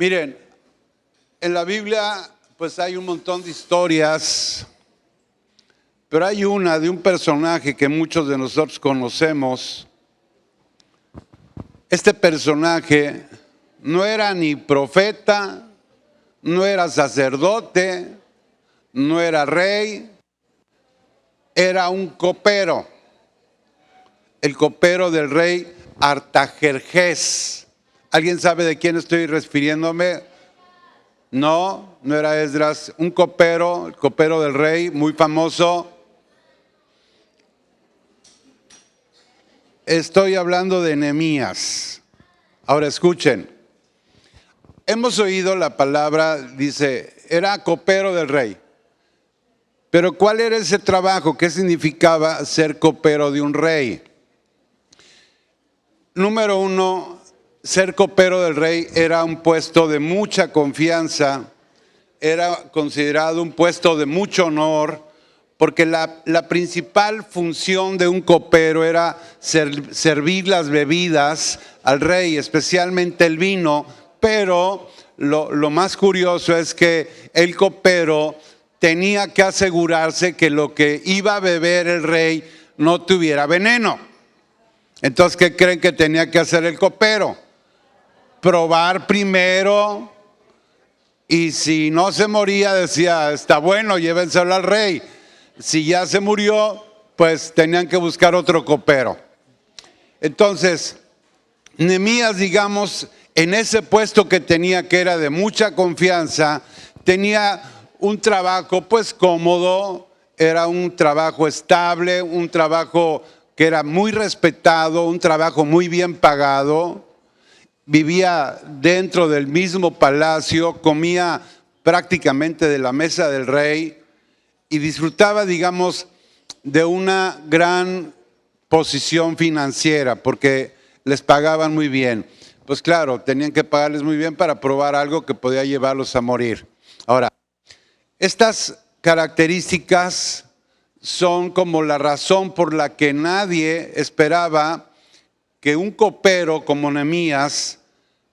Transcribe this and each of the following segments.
Miren, en la Biblia pues hay un montón de historias, pero hay una de un personaje que muchos de nosotros conocemos. Este personaje no era ni profeta, no era sacerdote, no era rey, era un copero, el copero del rey Artajerjes. ¿Alguien sabe de quién estoy refiriéndome? No, no era Esdras, un copero, el copero del rey, muy famoso. Estoy hablando de Nehemías. Ahora escuchen, hemos oído la palabra, dice, era copero del rey. Pero ¿cuál era ese trabajo? ¿Qué significaba ser copero de un rey? Número uno, ser copero del rey era un puesto de mucha confianza, era considerado un puesto de mucho honor, porque la principal función de un copero era servir las bebidas al rey, especialmente el vino, pero lo más curioso es que el copero tenía que asegurarse que lo que iba a beber el rey no tuviera veneno. Entonces, ¿qué creen que tenía que hacer el copero? Probar primero, y si no se moría, decía, está bueno, llévenselo al rey. Si ya se murió, pues tenían que buscar otro copero. Entonces, Nehemías, digamos, en ese puesto que tenía, que era de mucha confianza, tenía un trabajo pues cómodo, era un trabajo estable, un trabajo que era muy respetado, un trabajo muy bien pagado. Vivía dentro del mismo palacio, comía prácticamente de la mesa del rey y disfrutaba, digamos, de una gran posición financiera porque les pagaban muy bien. Pues claro, tenían que pagarles muy bien para probar algo que podía llevarlos a morir. Ahora, estas características son como la razón por la que nadie esperaba que un copero como Nehemías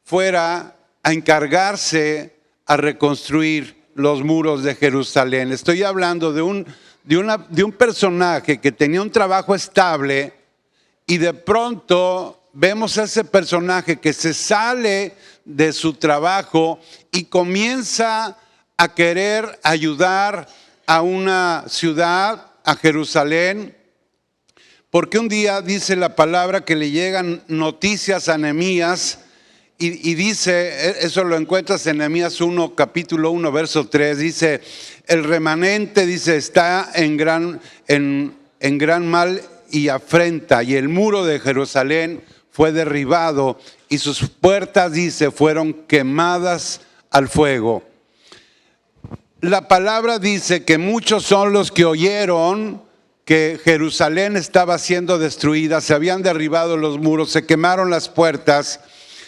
fuera a encargarse a reconstruir los muros de Jerusalén. Estoy hablando de un personaje que tenía un trabajo estable y de pronto vemos a ese personaje que se sale de su trabajo y comienza a querer ayudar a una ciudad, a Jerusalén, porque un día dice la palabra que le llegan noticias a Nehemías y dice, eso lo encuentras en Nehemías 1, capítulo 1, verso 3, dice, el remanente, dice, está en gran mal y afrenta, y el muro de Jerusalén fue derribado y sus puertas, dice, fueron quemadas al fuego. La palabra dice que muchos son los que oyeron que Jerusalén estaba siendo destruida, se habían derribado los muros, se quemaron las puertas.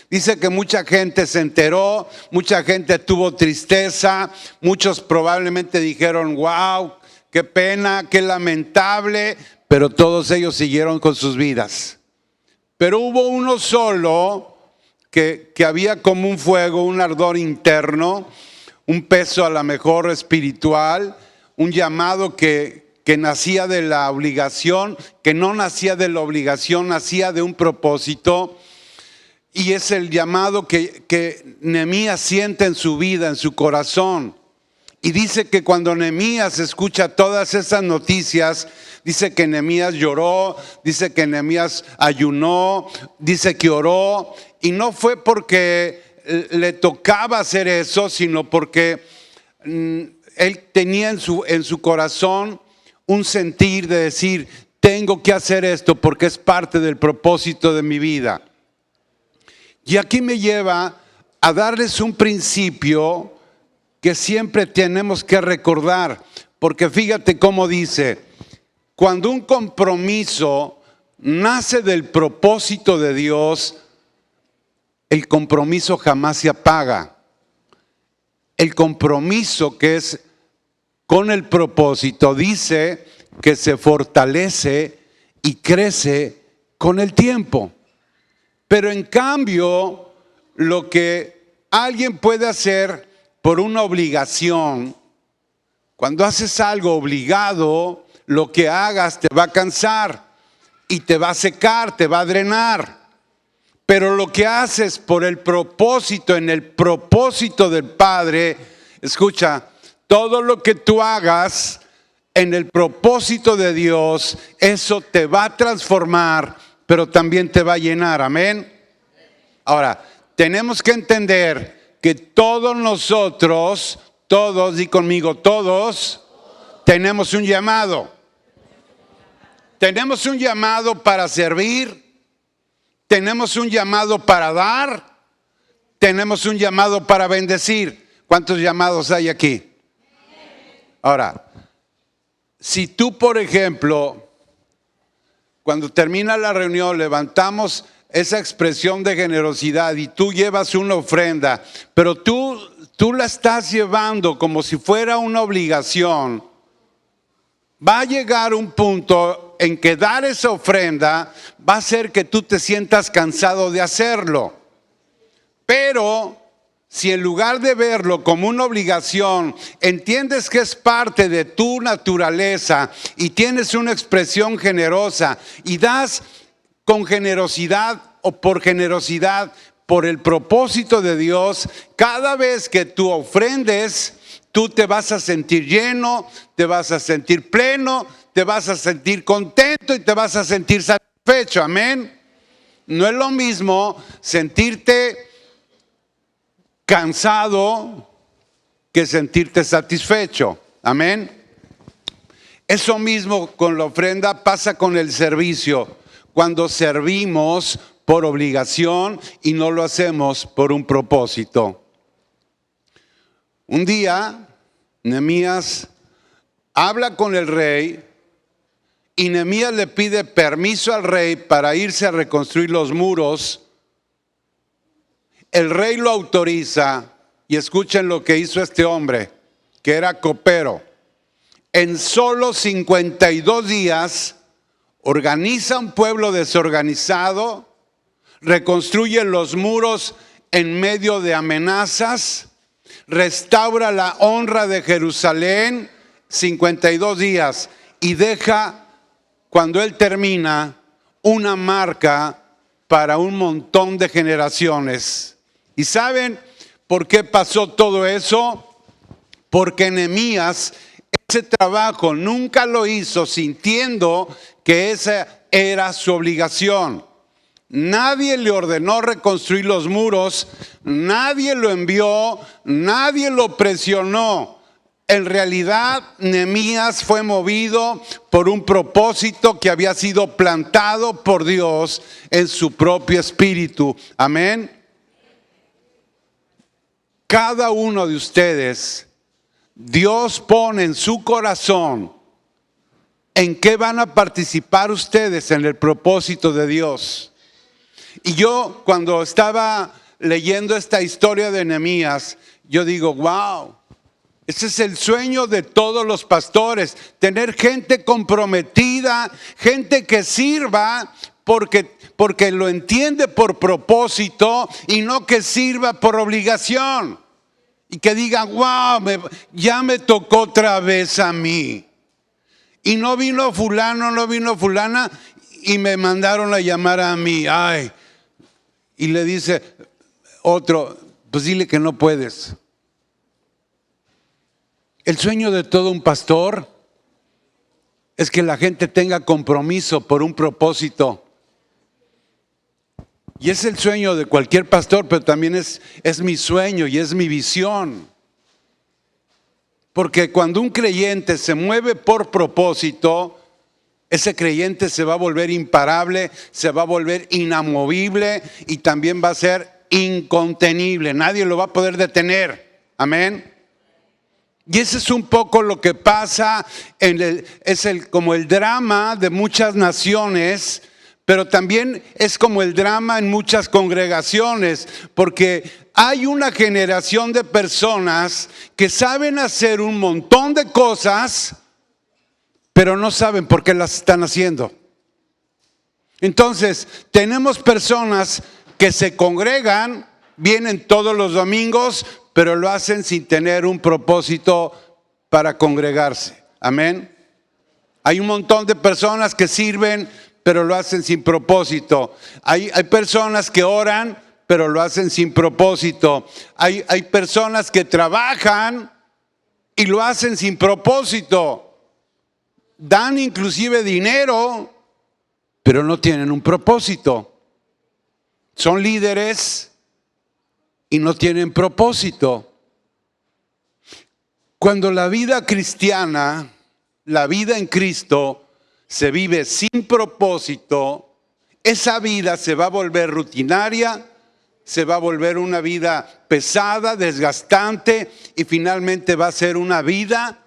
Dice que mucha gente se enteró, mucha gente tuvo tristeza, muchos probablemente dijeron, wow, qué pena, qué lamentable, pero todos ellos siguieron con sus vidas. Pero hubo uno solo que había como un fuego, un ardor interno, un peso a lo mejor espiritual, un llamado que nacía de la obligación, que no nacía de la obligación, nacía de un propósito. Y es el llamado que Nehemías siente en su vida, en su corazón. Y dice que cuando Nehemías escucha todas esas noticias, dice que Nehemías lloró, dice que Nehemías ayunó, dice que oró. Y no fue porque le tocaba hacer eso, sino porque él tenía en su corazón un sentir de decir, tengo que hacer esto porque es parte del propósito de mi vida. Y aquí me lleva a darles un principio que siempre tenemos que recordar, porque fíjate cómo dice, cuando un compromiso nace del propósito de Dios, el compromiso jamás se apaga. El compromiso que es con el propósito dice que se fortalece y crece con el tiempo. Pero en cambio, lo que alguien puede hacer por una obligación. Cuando haces algo obligado, lo que hagas te va a cansar y te va a secar, te va a drenar. Pero lo que haces por el propósito, en el propósito del Padre, escucha, todo lo que tú hagas en el propósito de Dios, eso te va a transformar, pero también te va a llenar, amén. Ahora, tenemos que entender que todos nosotros, todos, di conmigo, todos, tenemos un llamado. Tenemos un llamado para servir, tenemos un llamado para dar, tenemos un llamado para bendecir. ¿Cuántos llamados hay aquí? Ahora, si tú, por ejemplo, cuando termina la reunión, levantamos esa expresión de generosidad y tú llevas una ofrenda, pero tú la estás llevando como si fuera una obligación, va a llegar un punto en que dar esa ofrenda va a hacer que tú te sientas cansado de hacerlo. Pero si en lugar de verlo como una obligación, entiendes que es parte de tu naturaleza y tienes una expresión generosa y das con generosidad o por generosidad, por el propósito de Dios, cada vez que tú ofrendes, tú te vas a sentir lleno, te vas a sentir pleno, te vas a sentir contento y te vas a sentir satisfecho, amén. No es lo mismo sentirte cansado que sentirte satisfecho, amén. Eso mismo con la ofrenda pasa con el servicio, cuando servimos por obligación y no lo hacemos por un propósito. Un día, Nehemías habla con el rey y Nehemías le pide permiso al rey para irse a reconstruir los muros. El rey lo autoriza y escuchen lo que hizo este hombre, que era copero. En solo 52 días organiza un pueblo desorganizado, reconstruye los muros en medio de amenazas, restaura la honra de Jerusalén, 52 días, y deja, cuando él termina, una marca para un montón de generaciones. ¿Y saben por qué pasó todo eso? Porque Nehemías ese trabajo nunca lo hizo sintiendo que esa era su obligación. Nadie le ordenó reconstruir los muros, nadie lo envió, nadie lo presionó. En realidad, Nehemías fue movido por un propósito que había sido plantado por Dios en su propio espíritu. Amén. Cada uno de ustedes, Dios pone en su corazón en qué van a participar ustedes en el propósito de Dios. Y yo, cuando estaba leyendo esta historia de Nehemías, yo digo, wow, ese es el sueño de todos los pastores, tener gente comprometida, gente que sirva porque lo entiende por propósito y no que sirva por obligación. Y que diga, wow, ya me tocó otra vez a mí. Y no vino fulano, no vino fulana y me mandaron a llamar a mí. Ay. Y le dice otro, pues dile que no puedes. El sueño de todo un pastor es que la gente tenga compromiso por un propósito. Y es el sueño de cualquier pastor, pero también es mi sueño y es mi visión. Porque cuando un creyente se mueve por propósito, ese creyente se va a volver imparable, se va a volver inamovible y también va a ser incontenible. Nadie lo va a poder detener. Amén. Y ese es un poco lo que pasa, como el drama de muchas naciones, pero también es como el drama en muchas congregaciones, porque hay una generación de personas que saben hacer un montón de cosas, pero no saben por qué las están haciendo. Entonces, tenemos personas que se congregan, vienen todos los domingos, pero lo hacen sin tener un propósito para congregarse. Amén. Hay un montón de personas que sirven, pero lo hacen sin propósito. Hay personas que oran, pero lo hacen sin propósito. Hay personas que trabajan y lo hacen sin propósito. Dan inclusive dinero, pero no tienen un propósito. Son líderes y no tienen propósito. Cuando la vida cristiana, la vida en Cristo, se vive sin propósito, esa vida se va a volver rutinaria, se va a volver una vida pesada, desgastante y finalmente va a ser una vida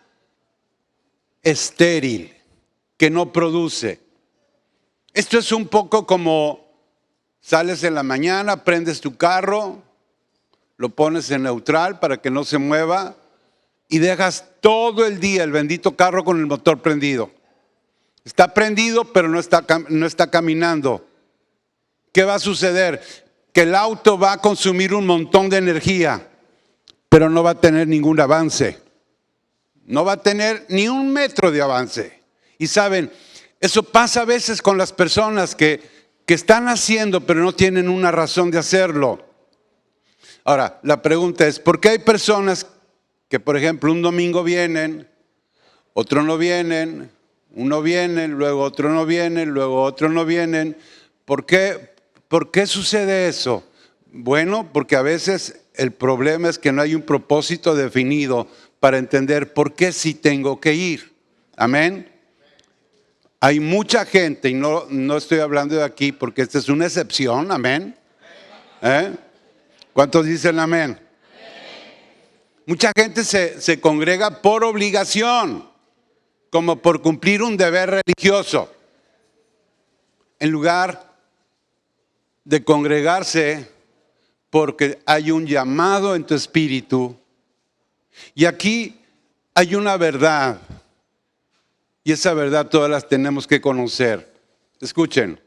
estéril, que no produce. Esto es un poco como sales en la mañana, prendes tu carro, lo pones en neutral para que no se mueva y dejas todo el día el bendito carro con el motor prendido. Está prendido, pero no está caminando. ¿Qué va a suceder? Que el auto va a consumir un montón de energía, pero no va a tener ningún avance. No va a tener ni un metro de avance. Y saben, eso pasa a veces con las personas que están haciendo, pero no tienen una razón de hacerlo. Ahora, la pregunta es, ¿por qué hay personas que, por ejemplo, un domingo vienen, otro no vienen, uno viene, luego otro no viene, luego otro no vienen? ¿Por qué sucede eso? Bueno, porque a veces el problema es que no hay un propósito definido para entender por qué sí tengo que ir. Amén. Hay mucha gente, y no estoy hablando de aquí porque esta es una excepción, amén. ¿Cuántos dicen amén? Mucha gente se congrega por obligación, como por cumplir un deber religioso, en lugar de congregarse porque hay un llamado en tu espíritu. Y aquí hay una verdad, y esa verdad todas las tenemos que conocer. Escuchen,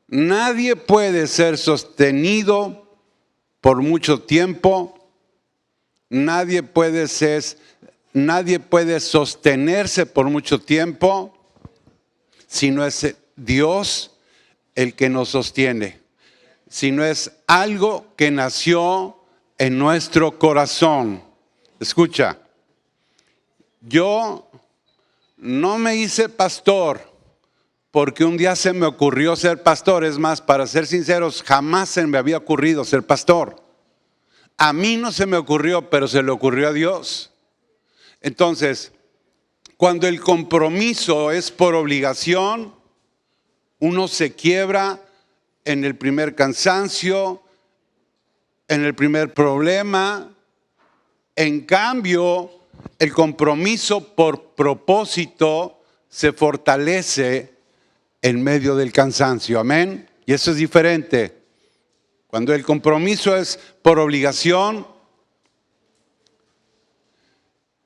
nadie puede ser sostenido por mucho tiempo, nadie puede sostenerse por mucho tiempo si no es Dios el que nos sostiene, si no es algo que nació en nuestro corazón. Escucha, yo no me hice pastor porque un día se me ocurrió ser pastor. Es más, para ser sinceros, jamás se me había ocurrido ser pastor. A mí no se me ocurrió, pero se le ocurrió a Dios. Entonces, cuando el compromiso es por obligación, uno se quiebra en el primer cansancio, en el primer problema. En cambio, el compromiso por propósito se fortalece en medio del cansancio. Amén. Y eso es diferente. Cuando el compromiso es por obligación,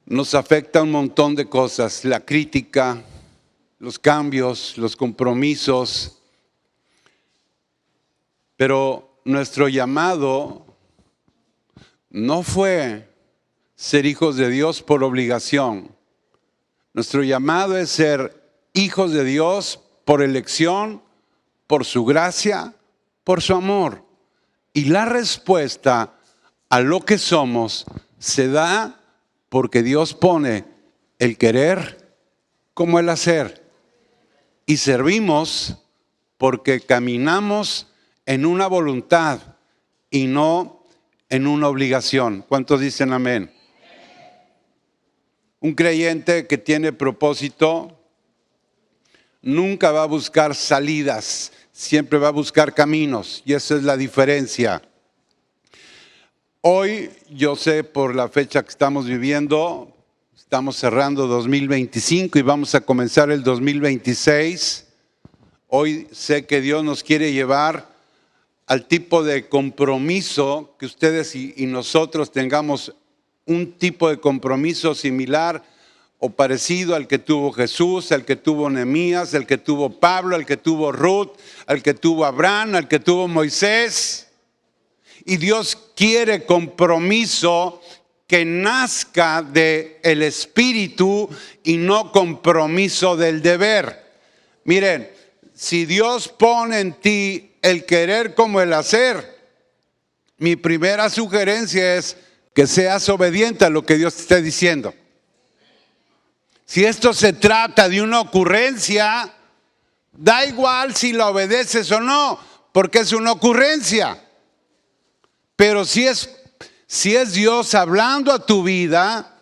nos afecta un montón de cosas. La crítica, los cambios, los compromisos. Pero nuestro llamado no fue ser hijos de Dios por obligación. Nuestro llamado es ser hijos de Dios por elección, por su gracia, por su amor. Y la respuesta a lo que somos se da porque Dios pone el querer como el hacer. Y servimos porque caminamos en una voluntad y no en una obligación. ¿Cuántos dicen amén? Un creyente que tiene propósito nunca va a buscar salidas, siempre va a buscar caminos, y esa es la diferencia. Hoy, yo sé por la fecha que estamos viviendo, estamos cerrando 2025 y vamos a comenzar el 2026. Hoy sé que Dios nos quiere llevar al tipo de compromiso que ustedes y nosotros tengamos un tipo de compromiso similar o parecido al que tuvo Jesús, al que tuvo Nehemías, al que tuvo Pablo, al que tuvo Ruth, al que tuvo Abraham, al que tuvo Moisés. Y Dios quiere compromiso que nazca del espíritu y no compromiso del deber. Miren, si Dios pone en ti el querer como el hacer, mi primera sugerencia es que seas obediente a lo que Dios te esté diciendo. Si esto se trata de una ocurrencia, da igual si la obedeces o no, porque es una ocurrencia. Pero si es Dios hablando a tu vida,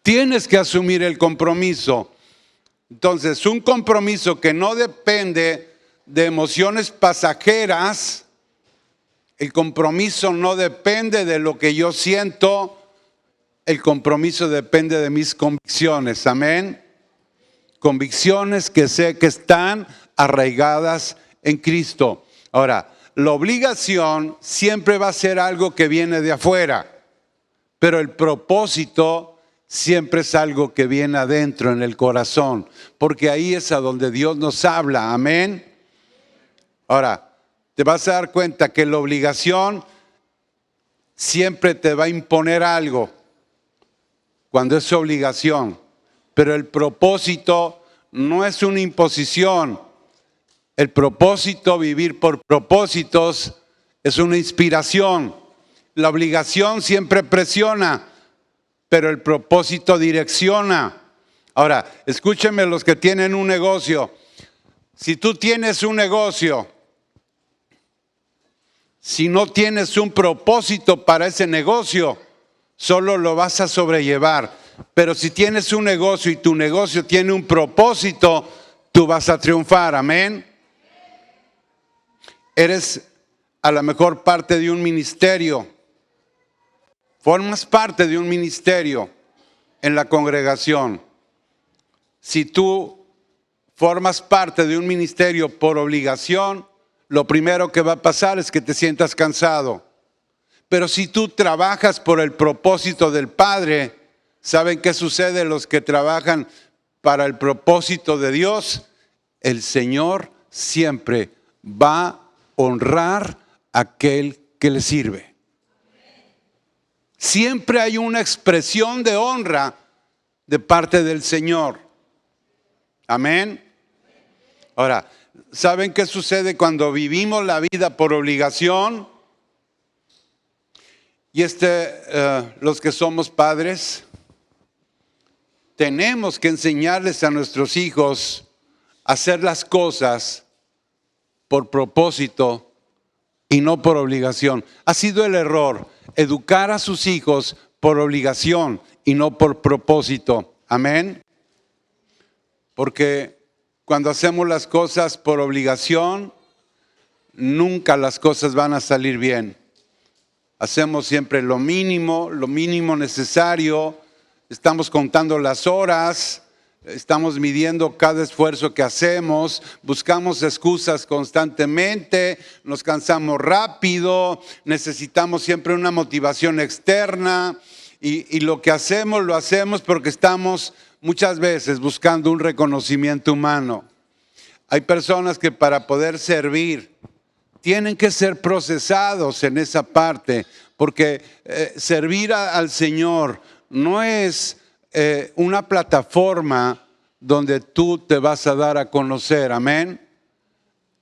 tienes que asumir el compromiso. Entonces, un compromiso que no depende de emociones pasajeras, el compromiso no depende de lo que yo siento, el compromiso depende de mis convicciones, amén. Convicciones que sé que están arraigadas en Cristo. Ahora, la obligación siempre va a ser algo que viene de afuera, pero el propósito siempre es algo que viene adentro en el corazón, porque ahí es a donde Dios nos habla, amén. Ahora, te vas a dar cuenta que la obligación siempre te va a imponer algo cuando es obligación, pero el propósito no es una imposición. El propósito, vivir por propósitos, es una inspiración. La obligación siempre presiona, pero el propósito direcciona. Ahora, escúchenme los que tienen un negocio. Si tú tienes un negocio, si no tienes un propósito para ese negocio, solo lo vas a sobrellevar. Pero si tienes un negocio y tu negocio tiene un propósito, tú vas a triunfar, amén. Eres a lo mejor parte de un ministerio. Formas parte de un ministerio en la congregación. Si tú formas parte de un ministerio por obligación, lo primero que va a pasar es que te sientas cansado. Pero si tú trabajas por el propósito del Padre, ¿saben qué sucede? Los que trabajan para el propósito de Dios, el Señor siempre va a honrar a aquel que le sirve. Siempre hay una expresión de honra de parte del Señor. Amén. Ahora, ¿saben qué sucede cuando vivimos la vida por obligación? Y los que somos padres, tenemos que enseñarles a nuestros hijos a hacer las cosas por propósito y no por obligación. Ha sido el error educar a sus hijos por obligación y no por propósito. Amén. Porque cuando hacemos las cosas por obligación, nunca las cosas van a salir bien. Hacemos siempre lo mínimo necesario. Estamos contando las horas, estamos midiendo cada esfuerzo que hacemos, buscamos excusas constantemente, nos cansamos rápido, necesitamos siempre una motivación externa y lo que hacemos lo hacemos porque estamos muchas veces buscando un reconocimiento humano. Hay personas que para poder servir tienen que ser procesados en esa parte, porque servir al Señor no es una plataforma donde tú te vas a dar a conocer, amén.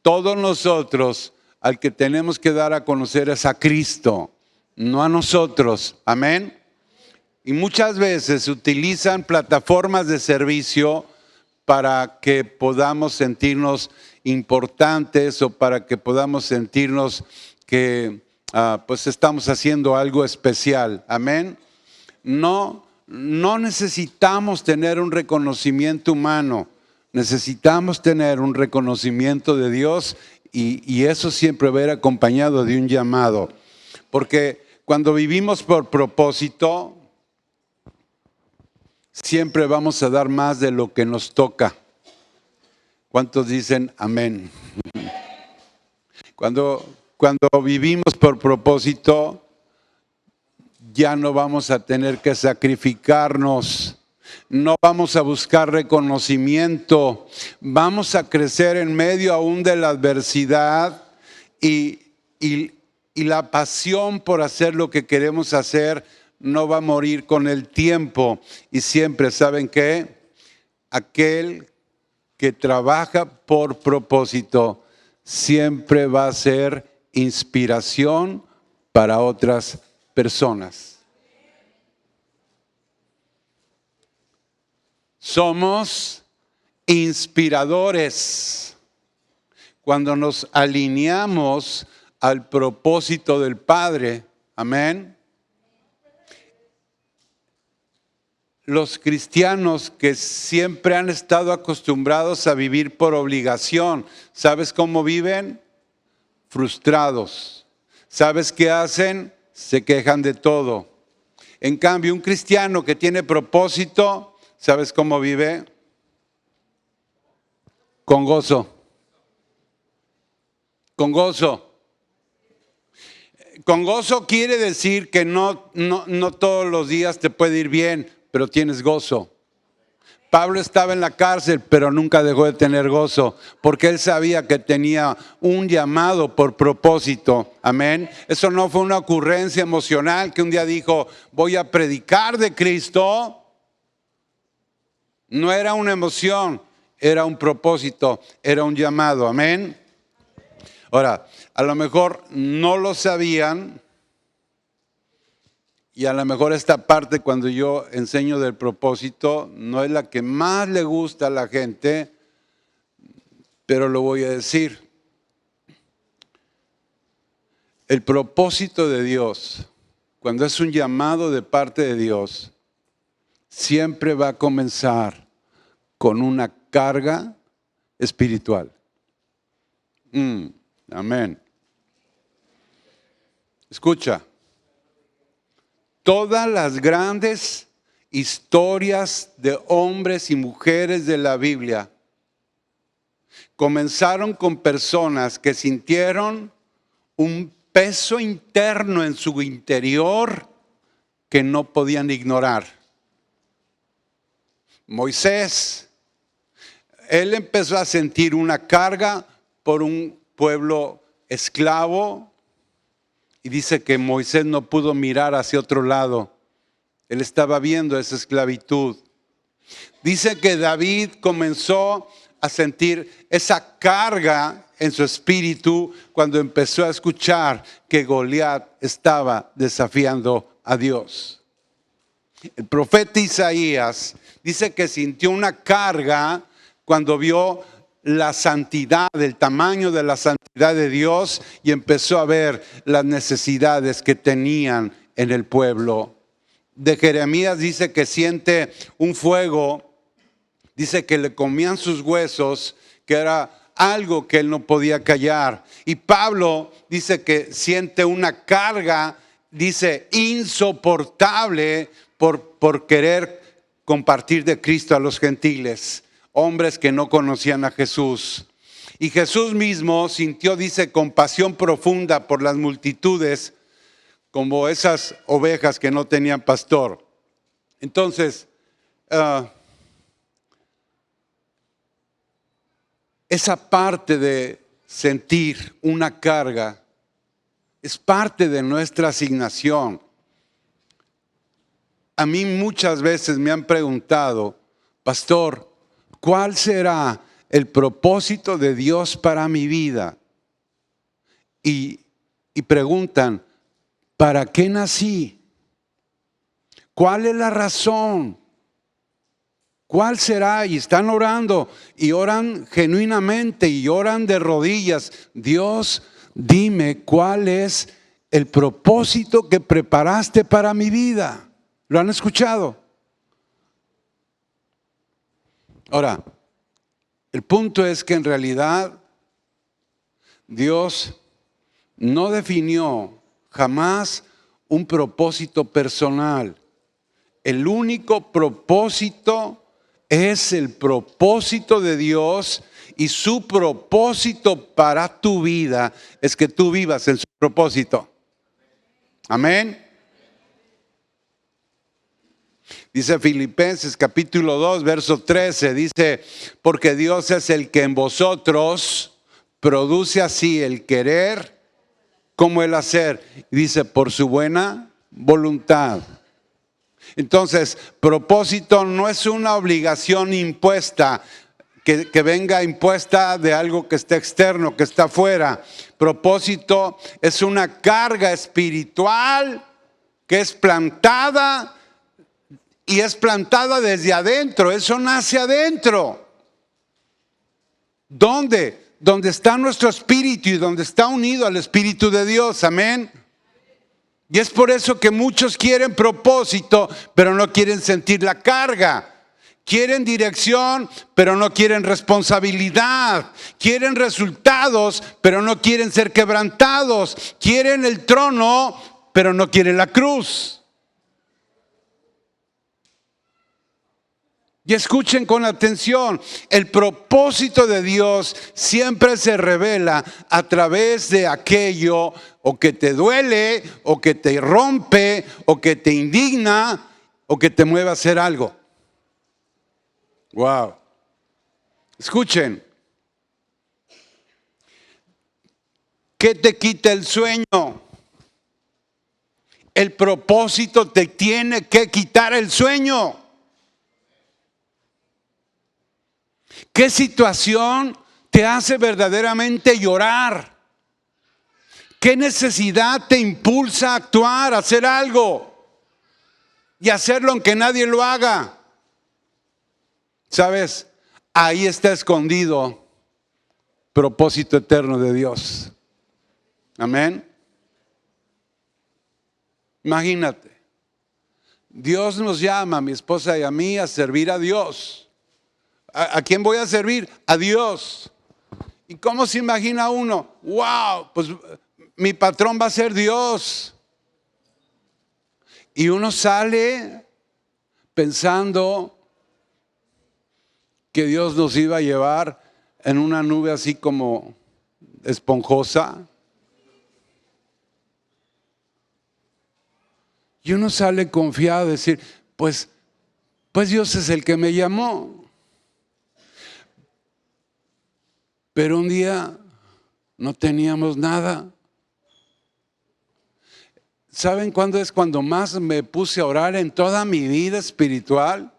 Todos nosotros al que tenemos que dar a conocer es a Cristo, no a nosotros, amén. Y muchas veces utilizan plataformas de servicio para que podamos sentirnos importantes o para que podamos sentirnos que pues estamos haciendo algo especial, amén. No necesitamos tener un reconocimiento humano, necesitamos tener un reconocimiento de Dios y eso siempre va a ir acompañado de un llamado. Porque cuando vivimos por propósito, siempre vamos a dar más de lo que nos toca. ¿Cuántos dicen amén? Cuando vivimos por propósito, ya no vamos a tener que sacrificarnos, no vamos a buscar reconocimiento, vamos a crecer en medio aún de la adversidad y y la pasión por hacer lo que queremos hacer no va a morir con el tiempo. Y siempre, ¿saben qué? Aquel que trabaja por propósito siempre va a ser inspiración para otras personas. Somos inspiradores cuando nos alineamos al propósito del Padre. Amén. Los cristianos que siempre han estado acostumbrados a vivir por obligación, ¿sabes cómo viven? Frustrados. ¿Sabes qué hacen? Se quejan de todo. En cambio, un cristiano que tiene propósito, ¿sabes cómo vive? Con gozo. Con gozo. Con gozo quiere decir que no todos los días te puede ir bien, pero tienes gozo. Pablo estaba en la cárcel, pero nunca dejó de tener gozo, porque él sabía que tenía un llamado por propósito. Amén. Eso no fue una ocurrencia emocional que un día dijo, voy a predicar de Cristo. No era una emoción, era un propósito, era un llamado. Amén. Ahora, a lo mejor no lo sabían. Y a lo mejor esta parte cuando yo enseño del propósito no es la que más le gusta a la gente, pero lo voy a decir. El propósito de Dios, cuando es un llamado de parte de Dios, siempre va a comenzar con una carga espiritual. Amén. Escucha. Todas las grandes historias de hombres y mujeres de la Biblia comenzaron con personas que sintieron un peso interno en su interior que no podían ignorar. Moisés, él empezó a sentir una carga por un pueblo esclavo. Y dice que Moisés no pudo mirar hacia otro lado. Él estaba viendo esa esclavitud. Dice que David comenzó a sentir esa carga en su espíritu cuando empezó a escuchar que Goliat estaba desafiando a Dios. El profeta Isaías dice que sintió una carga cuando vio la santidad, el tamaño de la santidad de Dios y empezó a ver las necesidades que tenían en el pueblo. De Jeremías dice que siente un fuego, dice que le comían sus huesos, que era algo que él no podía callar. Y Pablo dice que siente una carga, dice insoportable por querer compartir de Cristo a los gentiles. Hombres que no conocían a Jesús. Y Jesús mismo sintió, dice, compasión profunda por las multitudes, como esas ovejas que no tenían pastor. Entonces, esa parte de sentir una carga es parte de nuestra asignación. A mí muchas veces me han preguntado, pastor, ¿cuál será el propósito de Dios para mi vida? Y preguntan, ¿para qué nací? ¿Cuál es la razón? ¿Cuál será? Y están orando y oran genuinamente y oran de rodillas. Dios, dime cuál es el propósito que preparaste para mi vida. ¿Lo han escuchado? Ahora, el punto es que en realidad Dios no definió jamás un propósito personal. El único propósito es el propósito de Dios y su propósito para tu vida es que tú vivas en su propósito. Amén. Dice Filipenses capítulo 2, verso 13, dice, porque Dios es el que en vosotros produce así el querer como el hacer. Y dice, por su buena voluntad. Entonces, propósito no es una obligación impuesta, que venga impuesta de algo que está externo, que está afuera. Propósito es una carga espiritual que es plantada, y es plantada desde adentro. Eso nace adentro. ¿Dónde? Donde está nuestro espíritu y donde está unido al Espíritu de Dios. Amén. Y es por eso que muchos quieren propósito, pero no quieren sentir la carga. Quieren dirección, pero no quieren responsabilidad. Quieren resultados, pero no quieren ser quebrantados. Quieren el trono, pero no quieren la cruz. Y escuchen con atención, el propósito de Dios siempre se revela a través de aquello o que te duele, o que te rompe, o que te indigna, o que te mueve a hacer algo. Wow. Escuchen. ¿Qué te quita el sueño? El propósito te tiene que quitar el sueño. ¿Qué situación te hace verdaderamente llorar? ¿Qué necesidad te impulsa a actuar, a hacer algo? Y hacerlo aunque nadie lo haga. ¿Sabes? Ahí está escondido propósito eterno de Dios. Amén. Imagínate. Dios nos llama, a mi esposa y a mí, a servir a Dios. ¿A quién voy a servir? A Dios. ¿Y cómo se imagina uno? ¡Wow! Pues mi patrón va a ser Dios. Y uno sale pensando que Dios nos iba a llevar en una nube así como esponjosa. Y uno sale confiado a decir, pues Dios es el que me llamó. Pero un día no teníamos nada. ¿Saben cuándo es cuando más me puse a orar en toda mi vida espiritual?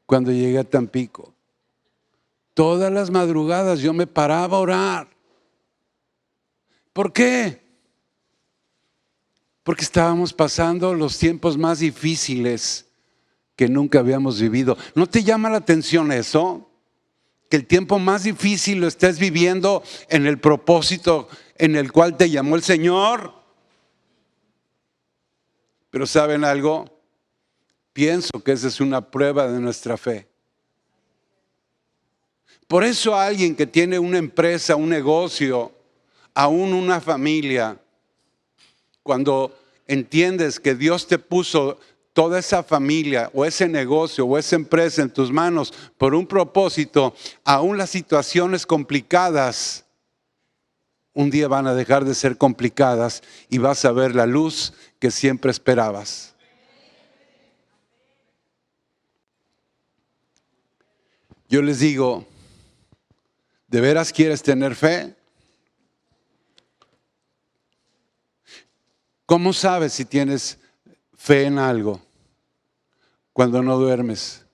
Cuando llegué a Tampico. Todas las madrugadas yo me paraba a orar. ¿Por qué? Porque estábamos pasando los tiempos más difíciles que nunca habíamos vivido. ¿No te llama la atención eso? Que el tiempo más difícil lo estés viviendo en el propósito en el cual te llamó el Señor. Pero ¿saben algo? Pienso que esa es una prueba de nuestra fe. Por eso alguien que tiene una empresa, un negocio, aún una familia, cuando entiendes que Dios te puso toda esa familia o ese negocio o esa empresa en tus manos por un propósito, aún las situaciones complicadas un día van a dejar de ser complicadas y vas a ver la luz que siempre esperabas. Yo les digo, ¿de veras quieres tener fe? ¿Cómo sabes si tienes fe en algo cuando no duermes?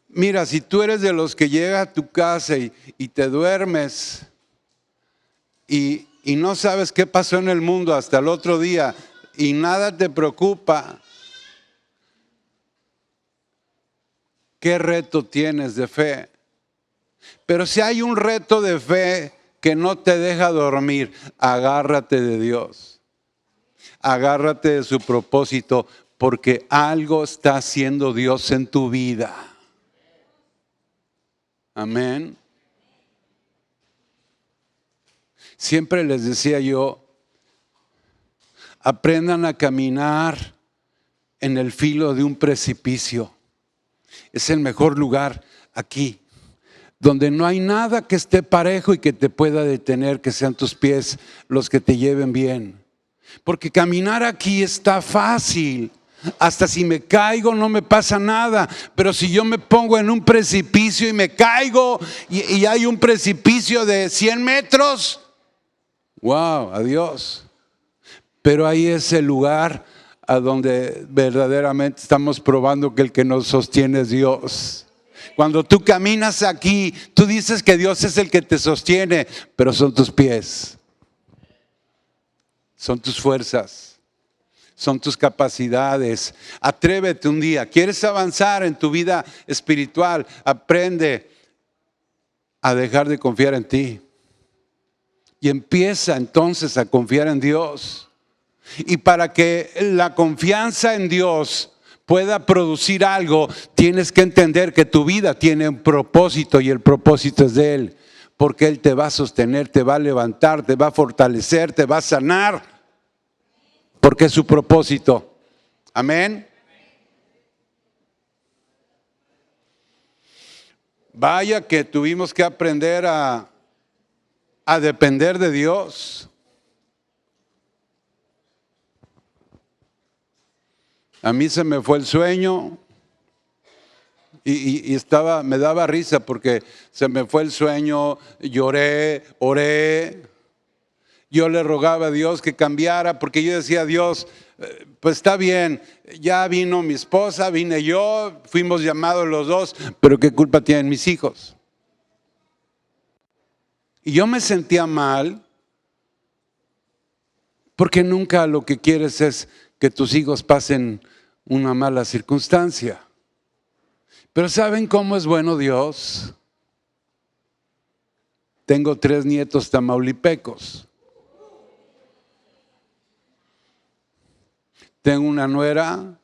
Mira, si tú eres de los que llega a tu casa y te duermes y no sabes qué pasó en el mundo hasta el otro día y nada te preocupa, ¿qué reto tienes de fe? Pero si hay un reto de fe que no te deja dormir, agárrate de Dios. Agárrate de su propósito, porque algo está haciendo Dios en tu vida. Amén. Siempre les decía yo, aprendan a caminar en el filo de un precipicio. Es el mejor lugar aquí, donde no hay nada que esté parejo y que te pueda detener, que sean tus pies los que te lleven bien. Porque caminar aquí está fácil. Hasta si me caigo no me pasa nada. Pero si yo me pongo en un precipicio y me caigo y hay un precipicio de 100 metros, Wow, a Dios. Pero ahí es el lugar a donde verdaderamente estamos probando que el que nos sostiene es Dios. Cuando tú caminas aquí, tú dices que Dios es el que te sostiene, pero son tus pies, son tus fuerzas, son tus capacidades. Atrévete un día. ¿Quieres avanzar en tu vida espiritual? Aprende a dejar de confiar en ti. Y empieza entonces a confiar en Dios. Y para que la confianza en Dios pueda producir algo, tienes que entender que tu vida tiene un propósito y el propósito es de Él. Porque Él te va a sostener, te va a levantar, te va a fortalecer, te va a sanar. Porque es su propósito. Amén. Vaya que tuvimos que aprender a depender de Dios. A mí se me fue el sueño y me daba risa porque se me fue el sueño, lloré, oré. Yo le rogaba a Dios que cambiara porque yo decía, Dios, pues está bien, ya vino mi esposa, vine yo, fuimos llamados los dos, pero ¿qué culpa tienen mis hijos? Y yo me sentía mal porque nunca lo que quieres es que tus hijos pasen una mala circunstancia. Pero ¿saben cómo es bueno Dios? Tengo 3 nietos tamaulipecos. Tengo una nuera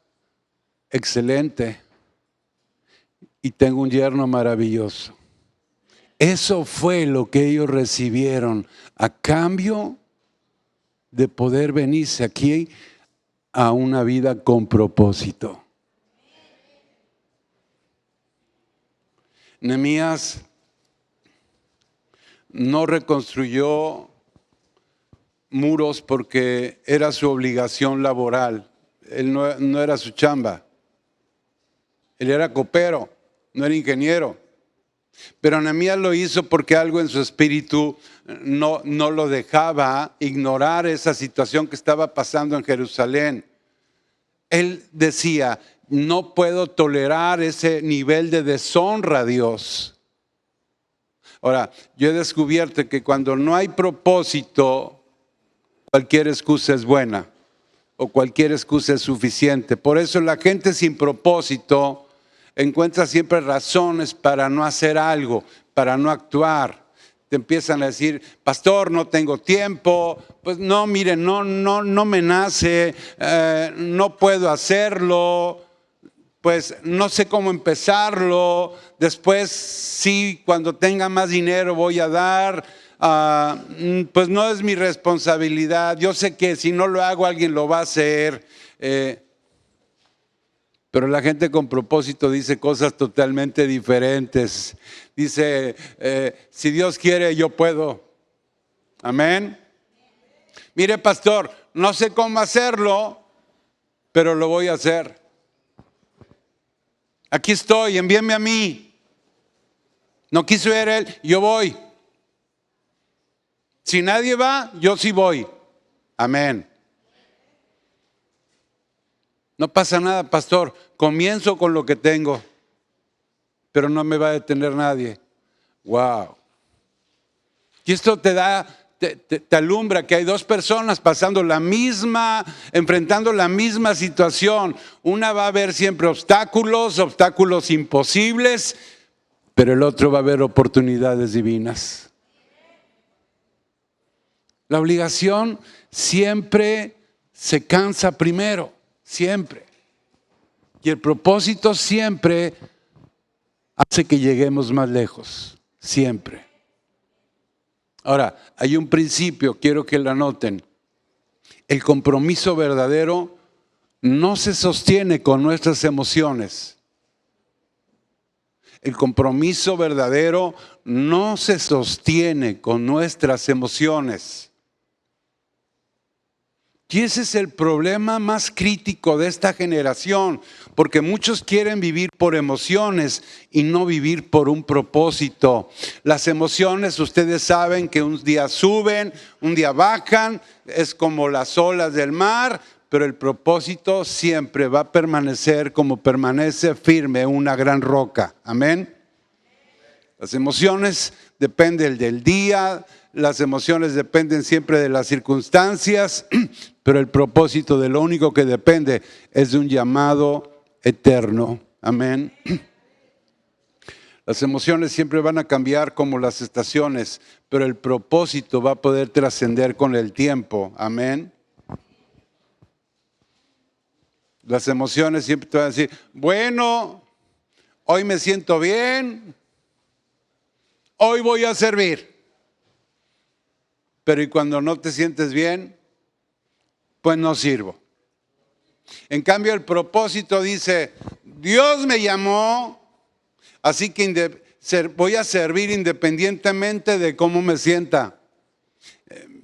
excelente y tengo un yerno maravilloso. Eso fue lo que ellos recibieron a cambio de poder venirse aquí a una vida con propósito. Nehemías no reconstruyó muros porque era su obligación laboral. Él no era su chamba. Él era copero, no era ingeniero. Pero Nehemías lo hizo porque algo en su espíritu no lo dejaba ignorar esa situación que estaba pasando en Jerusalén. Él decía, no puedo tolerar ese nivel de deshonra a Dios. Ahora, yo he descubierto que cuando no hay propósito, cualquier excusa es buena o cualquier excusa es suficiente. Por eso la gente sin propósito encuentra siempre razones para no hacer algo, para no actuar. Te empiezan a decir, pastor, no tengo tiempo. Pues no, mire, no me nace, no puedo hacerlo. Pues no sé cómo empezarlo. Después sí, cuando tenga más dinero voy a dar. Pues no es mi responsabilidad. Yo sé que si no lo hago alguien lo va a hacer. Pero la gente con propósito dice cosas totalmente diferentes. Dice, si Dios quiere, yo puedo. Amén. Mire, pastor, no sé cómo hacerlo, pero lo voy a hacer. Aquí estoy, envíeme a mí. No quiso ir él, yo voy. Si nadie va, yo sí voy. Amén. No pasa nada, pastor. Comienzo con lo que tengo, pero no me va a detener nadie. Wow. Y esto te alumbra que hay 2 personas pasando enfrentando la misma situación. Una va a ver siempre obstáculos imposibles, pero el otro va a ver oportunidades divinas. La obligación siempre se cansa primero. Siempre. Y el propósito siempre hace que lleguemos más lejos. Siempre. Ahora, hay un principio, quiero que lo anoten. El compromiso verdadero no se sostiene con nuestras emociones. El compromiso verdadero no se sostiene con nuestras emociones. Y ese es el problema más crítico de esta generación, porque muchos quieren vivir por emociones y no vivir por un propósito. Las emociones, ustedes saben que un día suben, un día bajan, es como las olas del mar, pero el propósito siempre va a permanecer como permanece firme una gran roca. Amén. Las emociones dependen del día, las emociones dependen siempre de las circunstancias, pero el propósito de lo único que depende es de un llamado eterno. Amén. Las emociones siempre van a cambiar como las estaciones, pero el propósito va a poder trascender con el tiempo. Amén. Las emociones siempre te van a decir, bueno, hoy me siento bien, hoy voy a servir. Pero y cuando no te sientes bien, pues no sirvo. En cambio, el propósito dice, Dios me llamó, así que voy a servir independientemente de cómo me sienta.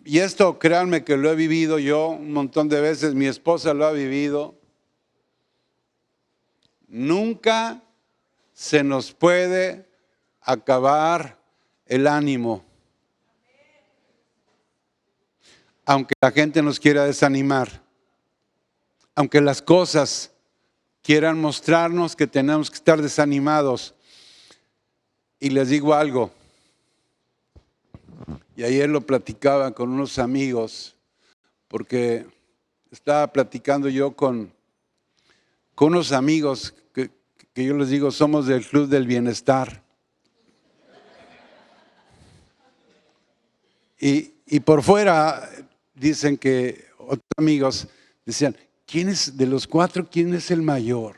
Y esto, créanme que lo he vivido yo un montón de veces, mi esposa lo ha vivido. Nunca se nos puede acabar el ánimo. Aunque la gente nos quiera desanimar, aunque las cosas quieran mostrarnos que tenemos que estar desanimados. Y les digo algo, y ayer lo platicaba con unos amigos, porque estaba platicando yo con unos amigos que yo les digo, somos del Club del Bienestar. Y por fuera dicen que otros amigos decían, ¿quién es de los cuatro, quién es el mayor?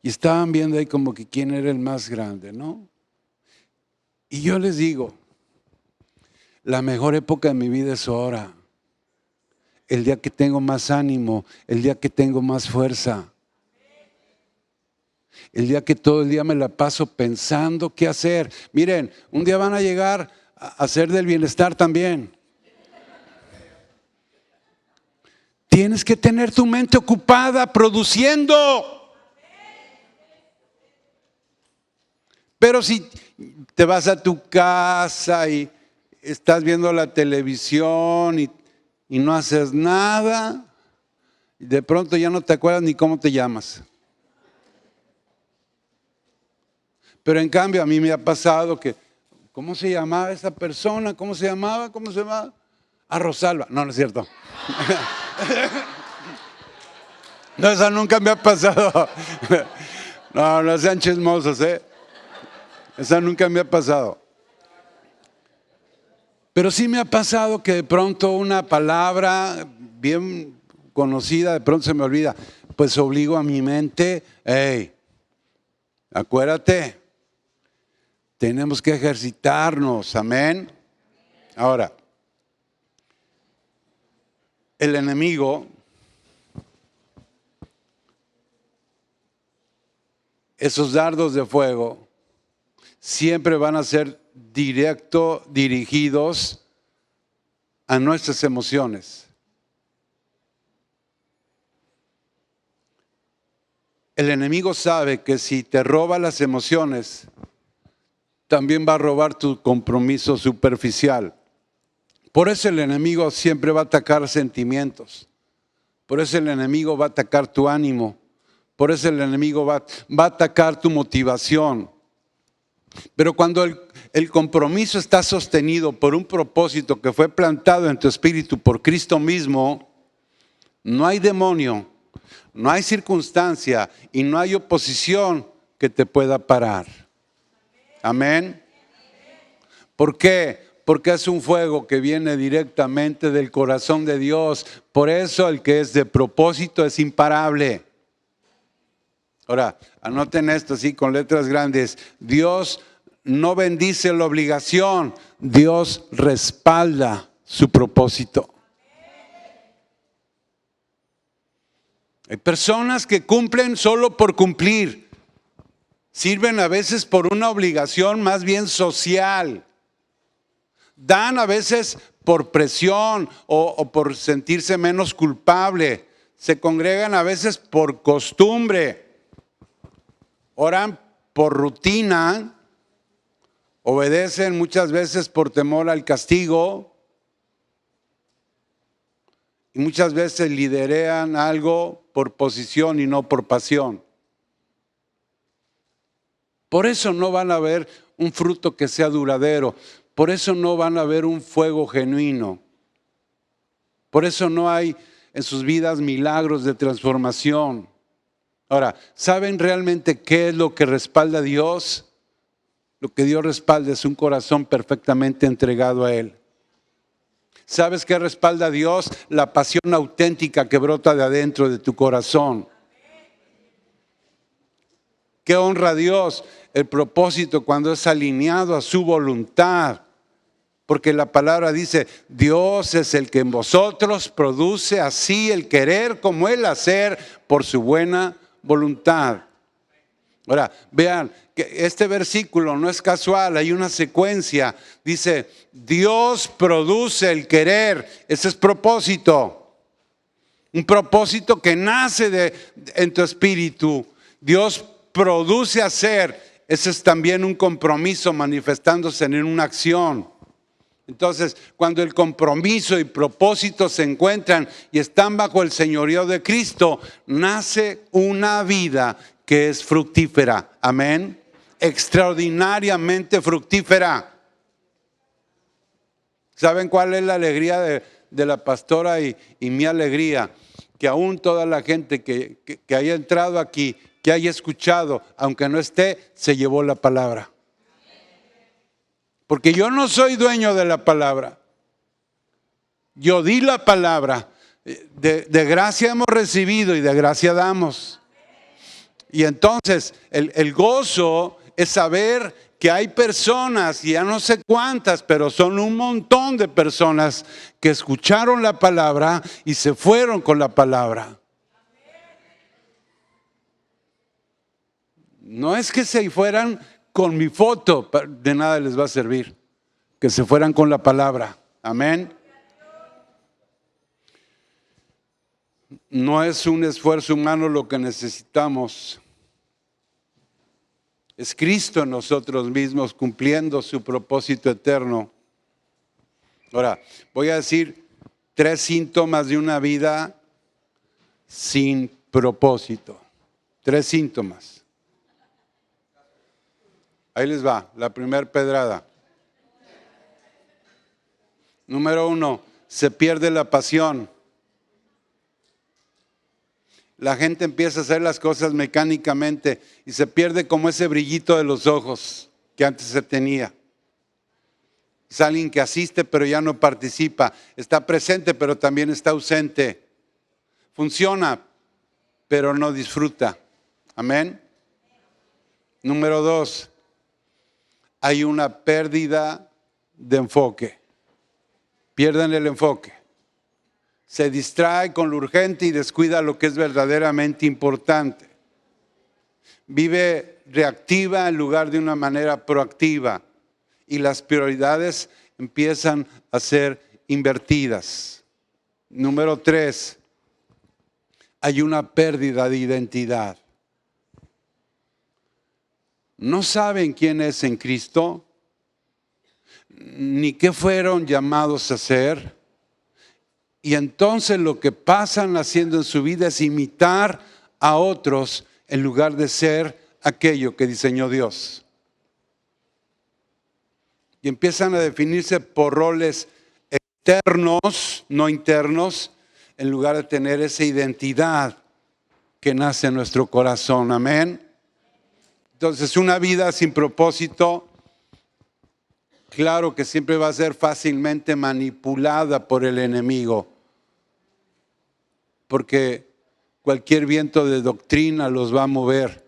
Y estaban viendo ahí como que quién era el más grande, ¿no? Y yo les digo, la mejor época de mi vida es ahora. El día que tengo más ánimo, el día que tengo más fuerza. El día que todo el día me la paso pensando qué hacer. Miren, un día van a llegar a ser del bienestar también. Tienes que tener tu mente ocupada produciendo. Pero si te vas a tu casa y estás viendo la televisión y no haces nada, de pronto ya no te acuerdas ni cómo te llamas. Pero en cambio a mí me ha pasado que, ¿cómo se llamaba esa persona? ¿Cómo se llamaba? A Rosalba. No, no es cierto. No, esa nunca me ha pasado. No, no sean chismosos, ¿eh? Esa nunca me ha pasado. Pero sí me ha pasado que de pronto una palabra bien conocida, de pronto se me olvida. Pues obligo a mi mente, hey, acuérdate, tenemos que ejercitarnos, amén. Ahora, el enemigo, esos dardos de fuego, siempre van a ser dirigidos a nuestras emociones. El enemigo sabe que si te roba las emociones, también va a robar tu compromiso superficial. Por eso el enemigo siempre va a atacar sentimientos. Por eso el enemigo va a atacar tu ánimo. Por eso el enemigo va a atacar tu motivación. Pero cuando el compromiso está sostenido por un propósito que fue plantado en tu espíritu por Cristo mismo, no hay demonio, no hay circunstancia y no hay oposición que te pueda parar. Amén. ¿Por qué? Porque es un fuego que viene directamente del corazón de Dios. Por eso el que es de propósito es imparable. Ahora, anoten esto así con letras grandes. Dios no bendice la obligación, Dios respalda su propósito. Hay personas que cumplen solo por cumplir. Sirven a veces por una obligación más bien social. Dan a veces por presión o por sentirse menos culpable. Se congregan a veces por costumbre. Oran por rutina. Obedecen muchas veces por temor al castigo. Y muchas veces liderean algo por posición y no por pasión. Por eso no van a ver un fruto que sea duradero. Por eso no van a ver un fuego genuino. Por eso no hay en sus vidas milagros de transformación. Ahora, ¿saben realmente qué es lo que respalda a Dios? Lo que Dios respalda es un corazón perfectamente entregado a Él. ¿Sabes qué respalda a Dios? La pasión auténtica que brota de adentro de tu corazón. ¿Qué honra a Dios? El propósito cuando es alineado a su voluntad. Porque la palabra dice, Dios es el que en vosotros produce así el querer como el hacer por su buena voluntad. Ahora, vean que este versículo no es casual, hay una secuencia. Dice, Dios produce el querer, ese es propósito. Un propósito que nace en tu espíritu. Dios produce hacer, ese es también un compromiso manifestándose en una acción. Entonces, cuando el compromiso y propósito se encuentran y están bajo el señorío de Cristo, nace una vida que es fructífera. Amén. Extraordinariamente fructífera. ¿Saben cuál es la alegría de la pastora y mi alegría? Que aún toda la gente que haya entrado aquí, que haya escuchado, aunque no esté, se llevó la palabra. Porque yo no soy dueño de la palabra. Yo di la palabra. De gracia hemos recibido y de gracia damos. Y entonces el gozo es saber que hay personas, y ya no sé cuántas, pero son un montón de personas que escucharon la palabra y se fueron con la palabra. No es que se fueran con mi foto, de nada les va a servir. Que se fueran con la palabra. Amén. No es un esfuerzo humano lo que necesitamos. Es Cristo en nosotros mismos cumpliendo su propósito eterno. Ahora, voy a decir 3 síntomas de una vida sin propósito. 3 síntomas. Ahí les va, la primera pedrada. Número 1, se pierde la pasión. La gente empieza a hacer las cosas mecánicamente y se pierde como ese brillito de los ojos que antes se tenía. Es alguien que asiste pero ya no participa. Está presente pero también está ausente. Funciona pero no disfruta. Amén. Número 2, hay una pérdida de enfoque. Pierden el enfoque. Se distrae con lo urgente y descuida lo que es verdaderamente importante. Vive reactiva en lugar de una manera proactiva. Y las prioridades empiezan a ser invertidas. Número 3, hay una pérdida de identidad. No saben quién es en Cristo, ni qué fueron llamados a hacer. Y entonces lo que pasan haciendo en su vida es imitar a otros en lugar de ser aquello que diseñó Dios. Y empiezan a definirse por roles externos, no internos, en lugar de tener esa identidad que nace en nuestro corazón. Amén. Entonces, una vida sin propósito, claro que siempre va a ser fácilmente manipulada por el enemigo. Porque cualquier viento de doctrina los va a mover,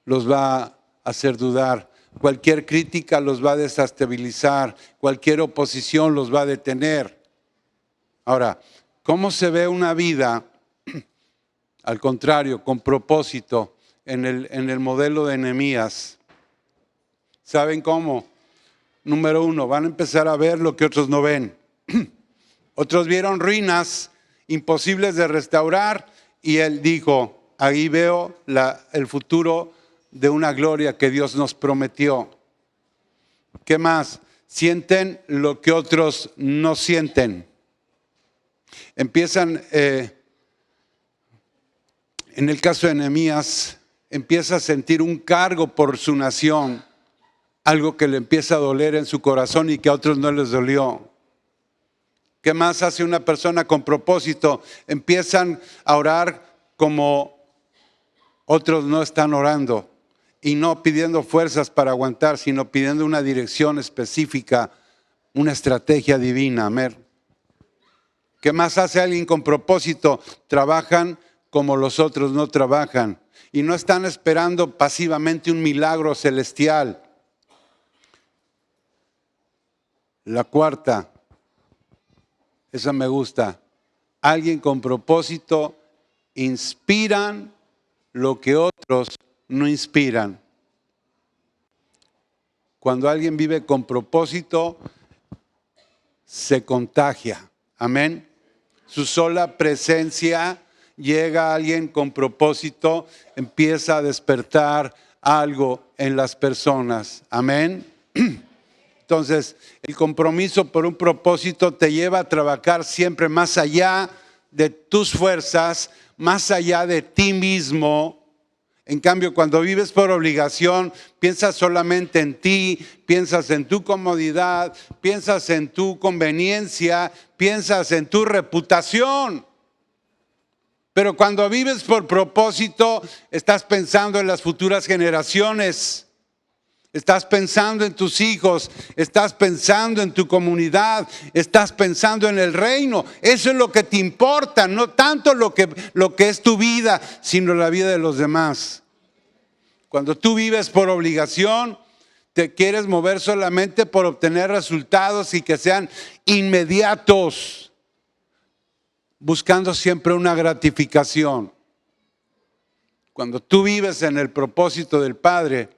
los va a hacer dudar. Cualquier crítica los va a desestabilizar, cualquier oposición los va a detener. Ahora, ¿cómo se ve una vida, al contrario, con propósito en el modelo de Nehemías? ¿Saben cómo? Número uno, van a empezar a ver lo que otros no ven. Otros vieron ruinas imposibles de restaurar y él dijo, ahí veo el futuro de una gloria que Dios nos prometió. ¿Qué más? Sienten lo que otros no sienten. Empiezan, en el caso de Nehemías, empieza a sentir un cargo por su nación, algo que le empieza a doler en su corazón y que a otros no les dolió. ¿Qué más hace una persona con propósito? Empiezan a orar como otros no están orando y no pidiendo fuerzas para aguantar, sino pidiendo una dirección específica, una estrategia divina. Amén. ¿Qué más hace alguien con propósito? Trabajan como los otros no trabajan y no están esperando pasivamente un milagro celestial. La cuarta, esa me gusta. Alguien con propósito inspiran lo que otros no inspiran. Cuando alguien vive con propósito, se contagia. Amén. Su sola presencia, llega a alguien con propósito, empieza a despertar algo en las personas. Amén. Entonces, el compromiso por un propósito te lleva a trabajar siempre más allá de tus fuerzas, más allá de ti mismo. En cambio, cuando vives por obligación, piensas solamente en ti, piensas en tu comodidad, piensas en tu conveniencia, piensas en tu reputación. Pero cuando vives por propósito, estás pensando en las futuras generaciones. Estás pensando en tus hijos, estás pensando en tu comunidad, estás pensando en el reino. Eso es lo que te importa, no tanto lo que es tu vida, sino la vida de los demás. Cuando tú vives por obligación, te quieres mover solamente por obtener resultados y que sean inmediatos, buscando siempre una gratificación. Cuando tú vives en el propósito del Padre,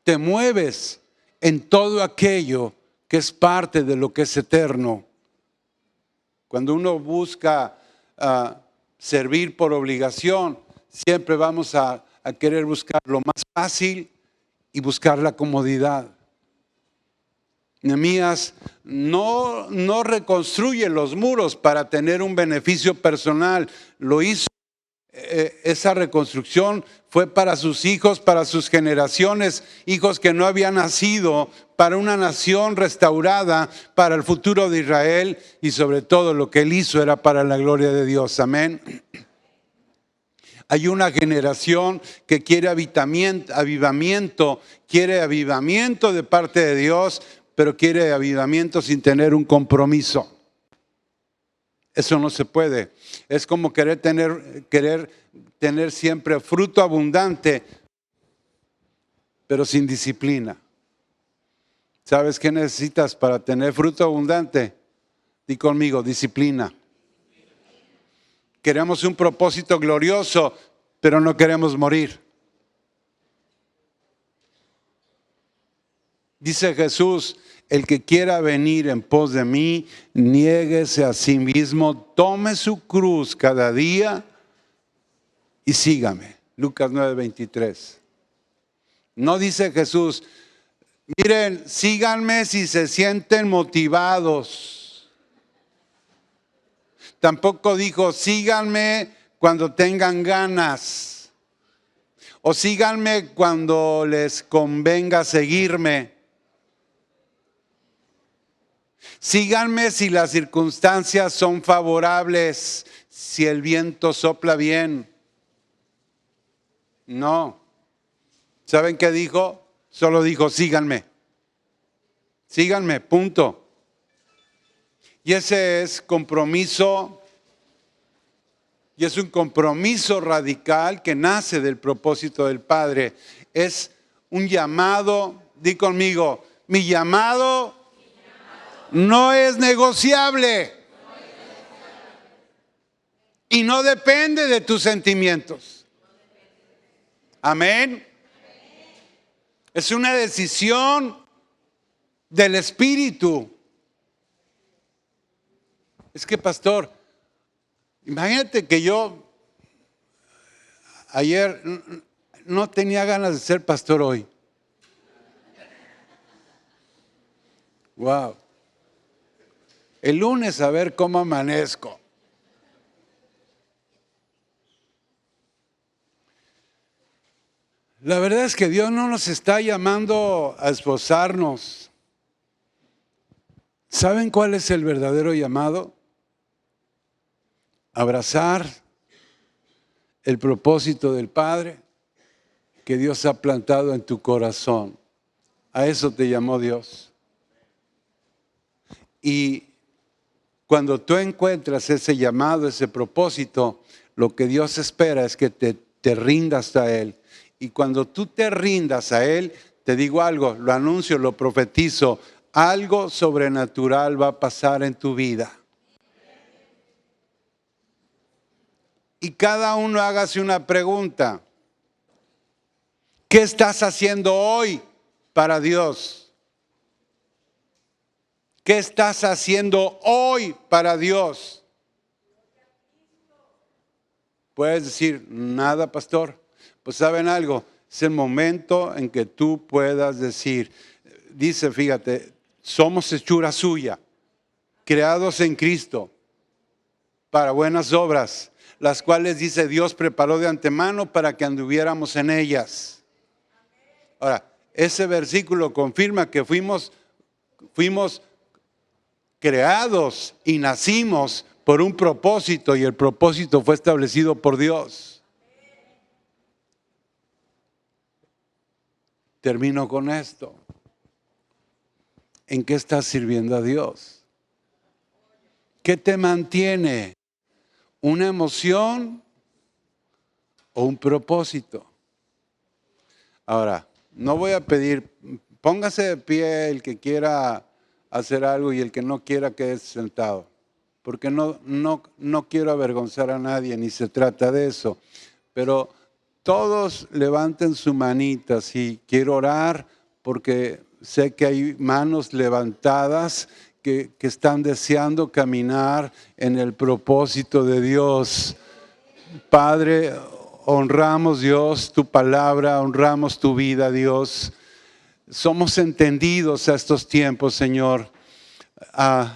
te mueves en todo aquello que es parte de lo que es eterno. Cuando uno busca servir por obligación, siempre vamos a querer buscar lo más fácil y buscar la comodidad. Nehemías no reconstruye los muros para tener un beneficio personal, lo hizo. Esa reconstrucción fue para sus hijos, para sus generaciones, hijos que no habían nacido, para una nación restaurada, para el futuro de Israel y sobre todo lo que él hizo era para la gloria de Dios. Amén. Hay una generación que quiere avivamiento, quiere avivamiento de parte de Dios, pero quiere avivamiento sin tener un compromiso. Eso no se puede. Es como querer tener siempre fruto abundante, pero sin disciplina. ¿Sabes qué necesitas para tener fruto abundante? Di conmigo, disciplina. Queremos un propósito glorioso, pero no queremos morir. Dice Jesús, el que quiera venir en pos de mí, niéguese a sí mismo, tome su cruz cada día y sígame. Lucas 9:23. No dice Jesús, miren, síganme si se sienten motivados. Tampoco dijo, síganme cuando tengan ganas. O síganme cuando les convenga seguirme. Síganme si las circunstancias son favorables, si el viento sopla bien. No. ¿Saben qué dijo? Solo dijo, síganme. Síganme, punto. Y ese es compromiso, y es un compromiso radical que nace del propósito del Padre. Es un llamado, di conmigo, mi llamado no es negociable. Y no depende de tus sentimientos. Amén. Es una decisión del Espíritu. Es que, pastor, imagínate que yo ayer no tenía ganas de ser pastor hoy. Wow. El lunes a ver cómo amanezco. La verdad es que Dios no nos está llamando a esforzarnos. ¿Saben cuál es el verdadero llamado? Abrazar el propósito del Padre que Dios ha plantado en tu corazón. A eso te llamó Dios. Y cuando tú encuentras ese llamado, ese propósito, lo que Dios espera es que te rindas a Él. Y cuando tú te rindas a Él, te digo algo, lo anuncio, lo profetizo, algo sobrenatural va a pasar en tu vida. Y cada uno hágase una pregunta. ¿Qué estás haciendo hoy para Dios? ¿Qué estás haciendo hoy para Dios? Puedes decir, nada, pastor. Pues ¿saben algo? Es el momento en que tú puedas decir, dice, fíjate, somos hechura suya, creados en Cristo para buenas obras, las cuales, dice, Dios preparó de antemano para que anduviéramos en ellas. Ahora, ese versículo confirma que fuimos creados y nacimos por un propósito, y el propósito fue establecido por Dios. Termino con esto. ¿En qué estás sirviendo a Dios? ¿Qué te mantiene? ¿Una emoción o un propósito? Ahora, no voy a pedir, póngase de pie el que quiera hacer algo y el que no quiera quede sentado, porque no quiero avergonzar a nadie, ni se trata de eso, pero todos levanten su manita si quiero orar, porque sé que hay manos levantadas que están deseando caminar en el propósito de Dios. Padre, honramos, Dios, tu palabra, honramos tu vida, Dios. Somos entendidos a estos tiempos, Señor.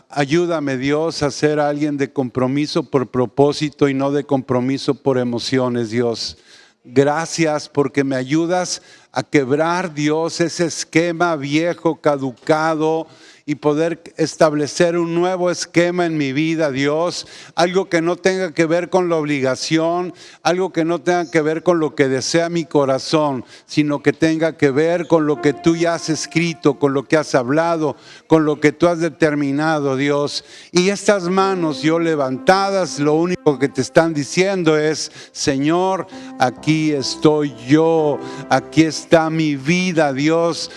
Ayúdame, Dios, a ser alguien de compromiso por propósito y no de compromiso por emociones, Dios. Gracias porque me ayudas a quebrar, Dios, ese esquema viejo, caducado, y poder establecer un nuevo esquema en mi vida, Dios. Algo que no tenga que ver con la obligación, algo que no tenga que ver con lo que desea mi corazón, sino que tenga que ver con lo que tú ya has escrito, con lo que has hablado, con lo que tú has determinado, Dios. Y estas manos yo levantadas, lo único que te están diciendo es, Señor, aquí estoy yo, aquí está mi vida, Dios.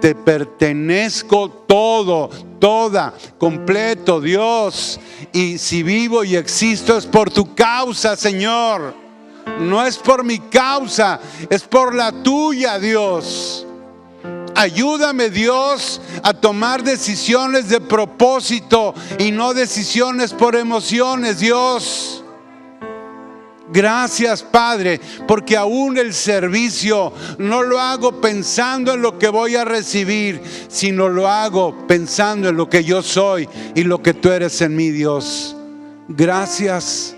Te pertenezco todo, toda, completo, Dios. Y si vivo y existo es por tu causa, Señor. No es por mi causa, es por la tuya, Dios. Ayúdame, Dios, a tomar decisiones de propósito y no decisiones por emociones, Dios. Gracias, Padre, porque aún el servicio no lo hago pensando en lo que voy a recibir, sino lo hago pensando en lo que yo soy y lo que tú eres en mí, Dios. Gracias,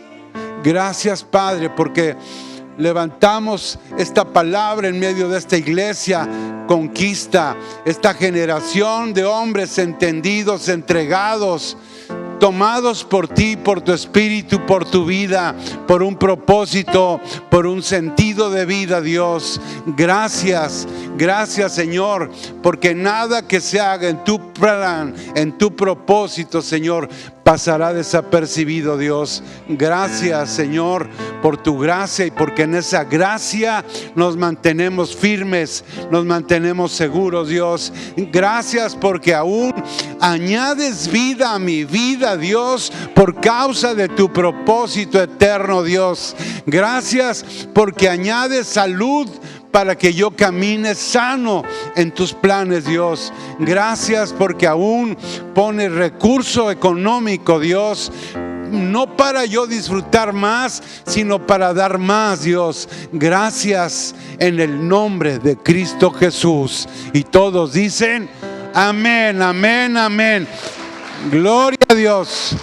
gracias, Padre, porque levantamos esta palabra en medio de esta iglesia. Conquista esta generación de hombres entendidos, entregados, tomados por ti, por tu espíritu, por tu vida, por un propósito, por un sentido de vida, Dios. Gracias, gracias, Señor, porque nada que se haga en tu plan, en tu propósito, Señor, pasará desapercibido, Dios. Gracias, Señor, por tu gracia, y porque en esa gracia nos mantenemos firmes, nos mantenemos seguros, Dios. Gracias porque aún añades vida a mi vida, Dios, por causa de tu propósito eterno, Dios. Gracias porque añades salud para que yo camine sano en tus planes, Dios. Gracias porque aún pones recurso económico, Dios, no para yo disfrutar más, sino para dar más, Dios. Gracias en el nombre de Cristo Jesús. Y todos dicen amén, amén, amén. Gloria a Dios.